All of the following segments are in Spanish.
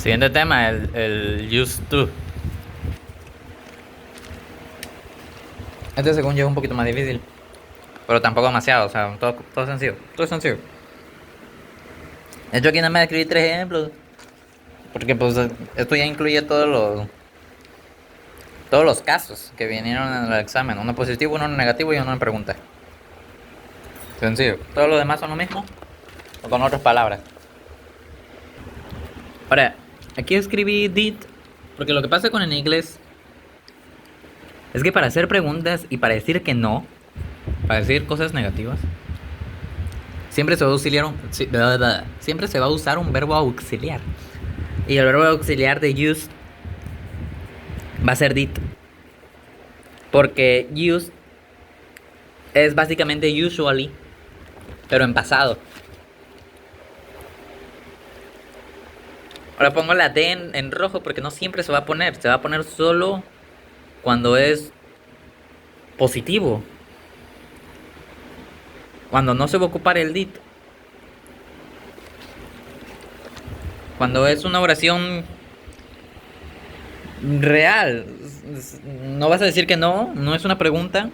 Siguiente tema, el used to. Este según yo es un poquito más difícil, pero tampoco demasiado, o sea, todo sencillo. Todo es sencillo. De hecho aquí nada más escribí 3 ejemplos, porque pues esto ya incluye todos los casos que vinieron en el examen. Uno positivo, uno negativo y uno en pregunta. Sencillo. Todos los demás son lo mismo, o con otras palabras. Ahora, aquí escribí did, porque lo que pasa con el inglés es que para hacer preguntas y para decir que no, para decir cosas negativas, siempre se va a siempre se va a usar un verbo auxiliar. Y el verbo auxiliar de use va a ser did. Porque use es básicamente usually, pero en pasado. Ahora pongo la D en rojo porque no siempre se va a poner. Se va a poner solo cuando es positivo. Cuando no se va a ocupar el did. Cuando es una oración real. No vas a decir que no. No es una pregunta.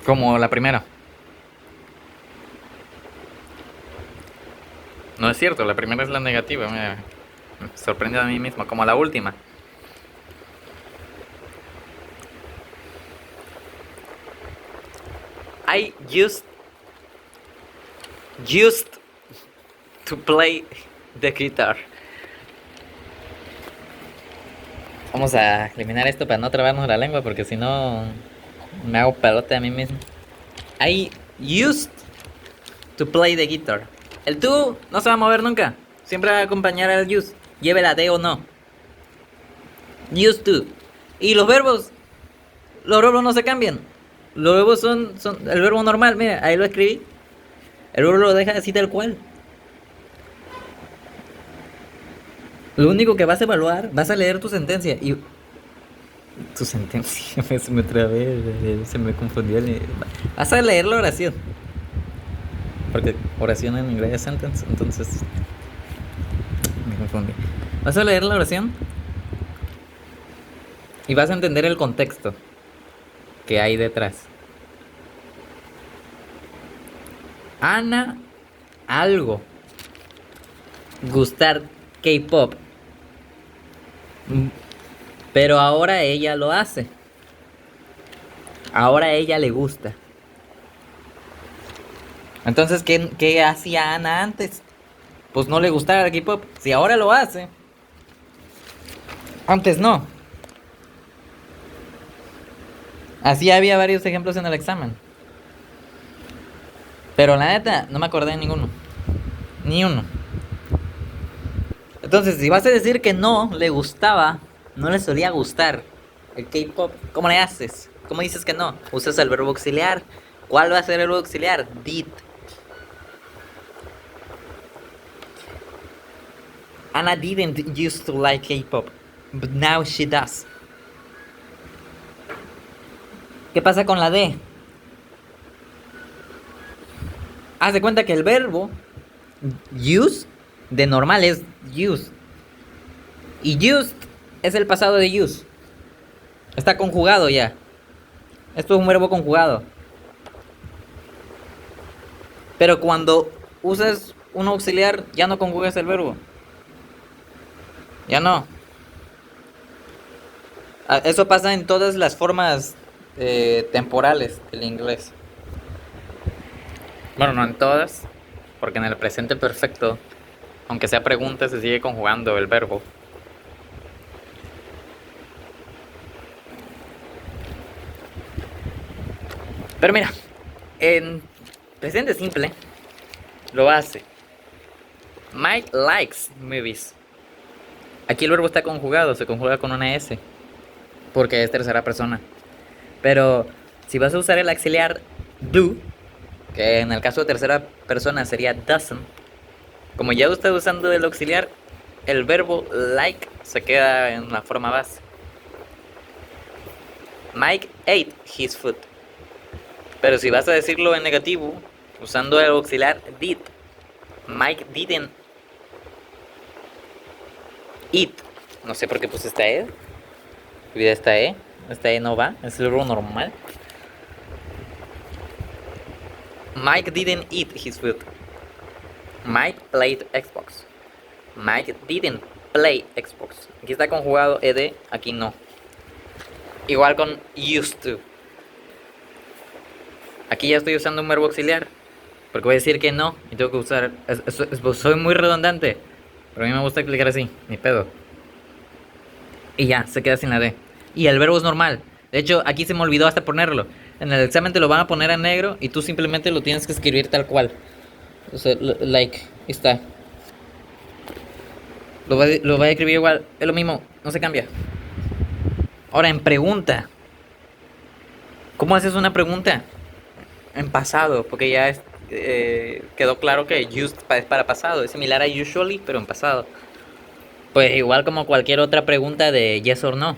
Como la primera. No es cierto, la primera es la negativa. Me sorprende a mí mismo. Como la última. I used to play the guitar. Vamos a eliminar esto para no trabarnos la lengua, porque si no me hago pelote a mí mismo. I used to play the guitar. El to no se va a mover nunca. Siempre va a acompañar al use. Lleve la D o no. Used to. Y los verbos no se cambian. Los verbos son el verbo normal. Mira, ahí lo escribí. El verbo lo deja así tal cual. Lo único que vas a evaluar, vas a leer tu sentencia y... Tu sentencia, se me trabé, se me confundió. Vas a leer la oración. Porque oración en inglés es sentence, entonces... Me confundí. Vas a leer la oración y vas a entender el contexto que hay detrás. Ana, algo. Gustar K-pop. Pero ahora ella lo hace. Ahora a ella le gusta. Entonces, ¿qué hacía Ana antes? Pues no le gustaba el K-pop. Si ahora lo hace. Antes no. Así había varios ejemplos en el examen. Pero la neta, no me acordé de ninguno. Ni uno. Entonces, si vas a decir que no le gustaba, no le solía gustar el K-pop, ¿cómo le haces? ¿Cómo dices que no? Usas el verbo auxiliar. ¿Cuál va a ser el verbo auxiliar? Did. Anna didn't used to like K-pop, but now she does. ¿Qué pasa con la D? Haz de cuenta que el verbo use de normal es use. Y used es el pasado de use. Está conjugado ya. Esto es un verbo conjugado. Pero cuando usas un auxiliar, ya no conjugas el verbo. Ya no. Eso pasa en todas las formas temporales del inglés. Bueno, no en todas, porque en el presente perfecto, aunque sea pregunta, se sigue conjugando el verbo. Pero mira, en presente simple lo hace. Mike likes movies. Aquí el verbo está conjugado, se conjuga con una S, porque es tercera persona. Pero si vas a usar el auxiliar do, que en el caso de tercera persona sería doesn't, como ya estás usando el auxiliar, el verbo like se queda en la forma base. Mike ate his food. Pero si vas a decirlo en negativo, usando el auxiliar did, Mike didn't Eat. No sé por qué puse esta E. Olvida esta E. Esta E no va. Es el verbo normal. Mike didn't eat his food. Mike played Xbox. Mike didn't play Xbox. Aquí está conjugado ed, aquí no. Igual con used to. Aquí ya estoy usando un verbo auxiliar. Porque voy a decir que no y tengo que usar. Soy muy redundante. Pero a mí me gusta explicar así, ni pedo. Y ya, se queda sin la D. Y el verbo es normal. De hecho, aquí se me olvidó hasta ponerlo. En el examen te lo van a poner en negro y tú simplemente lo tienes que escribir tal cual. O sea, like, ahí está. Lo voy a escribir igual. Es lo mismo, no se cambia. Ahora, en pregunta. ¿Cómo haces una pregunta? En pasado, porque ya quedó claro que used es para pasado. Es similar a usually, pero en pasado. Pues igual como cualquier otra pregunta de yes or no.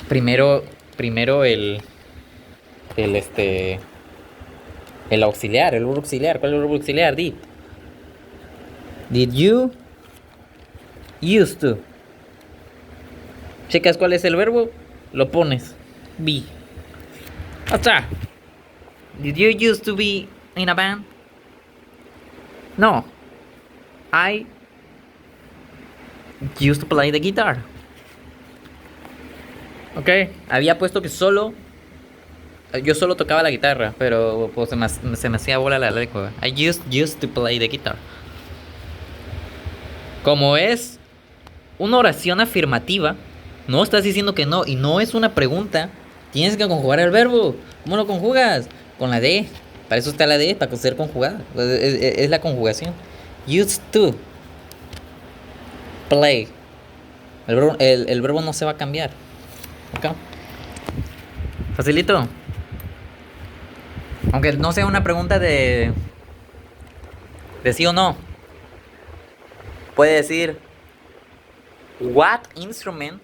Primero el auxiliar, el verbo auxiliar. ¿Cuál es el verbo auxiliar? Did you used to? Checas cuál es el verbo, lo pones. Be. ¡Hasta! Did you used to be in a band? No. I used to play the guitar. Ok. Había puesto que yo solo tocaba la guitarra, pero pues se me hacía bola la lengua. I used to play the guitar. Como es una oración afirmativa, no estás diciendo que no y no es una pregunta, tienes que conjugar el verbo. ¿Cómo lo conjugas? Con la D. Para eso está la D, para ser conjugada. Es la conjugación. Used to play. El verbo no se va a cambiar. ¿Ok? Facilito. Aunque no sea una pregunta de sí o no. Puede decir, what instrument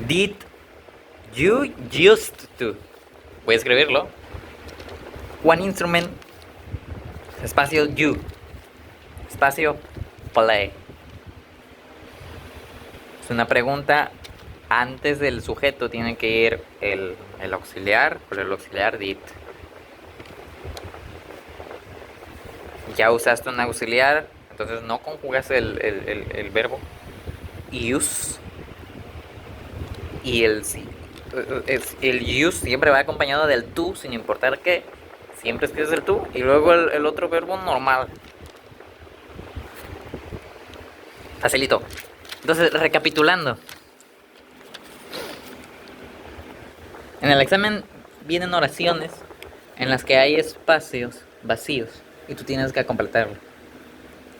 did you used to? Voy a escribirlo. One instrument, espacio you, espacio play. Es una pregunta. Antes del sujeto tiene que ir el auxiliar, por el auxiliar did. Ya usaste un auxiliar, entonces no conjugas el verbo use. Y el use siempre va acompañado del to, sin importar qué. Siempre escribes el to y luego el otro verbo normal. Facilito. Entonces, recapitulando. En el examen vienen oraciones en las que hay espacios vacíos y tú tienes que completarlo.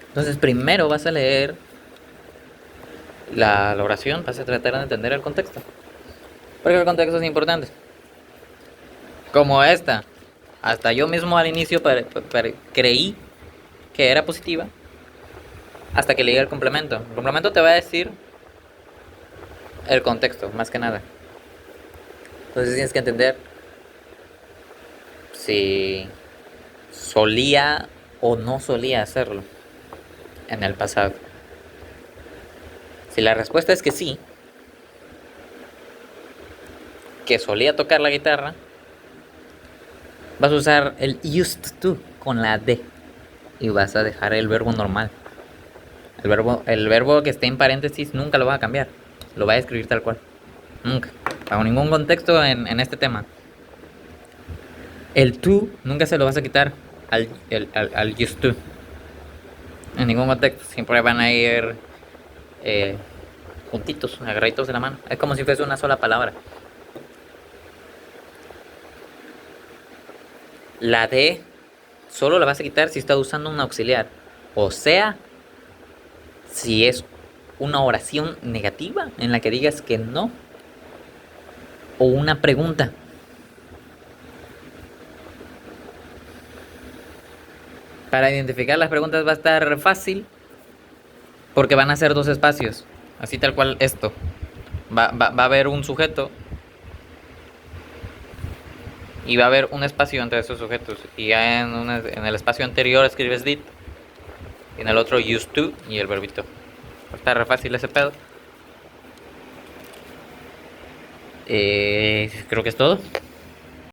Entonces primero vas a leer la oración, vas a tratar de entender el contexto. Porque el contexto es importante. Como esta. Hasta yo mismo al inicio creí que era positiva hasta que leí el complemento. El complemento te va a decir el contexto, más que nada. Entonces tienes que entender si solía o no solía hacerlo en el pasado. Si la respuesta es que sí, que solía tocar la guitarra, vas a usar el used to con la D y vas a dejar el verbo normal. El verbo que esté en paréntesis nunca lo vas a cambiar, lo vas a escribir tal cual. Nunca, bajo ningún contexto en este tema. El to nunca se lo vas a quitar al used to. En ningún contexto, siempre van a ir juntitos, agarraditos de la mano. Es como si fuese una sola palabra. La D solo la vas a quitar si estás usando un auxiliar. O sea, si es una oración negativa en la que digas que no. O una pregunta. Para identificar las preguntas va a estar fácil porque van a ser dos espacios. Así tal cual esto. Va a haber un sujeto y va a haber un espacio entre esos sujetos. Y ya en el espacio anterior escribes did Y en el otro used to y el verbito. Está re fácil ese pedo. Creo que es todo.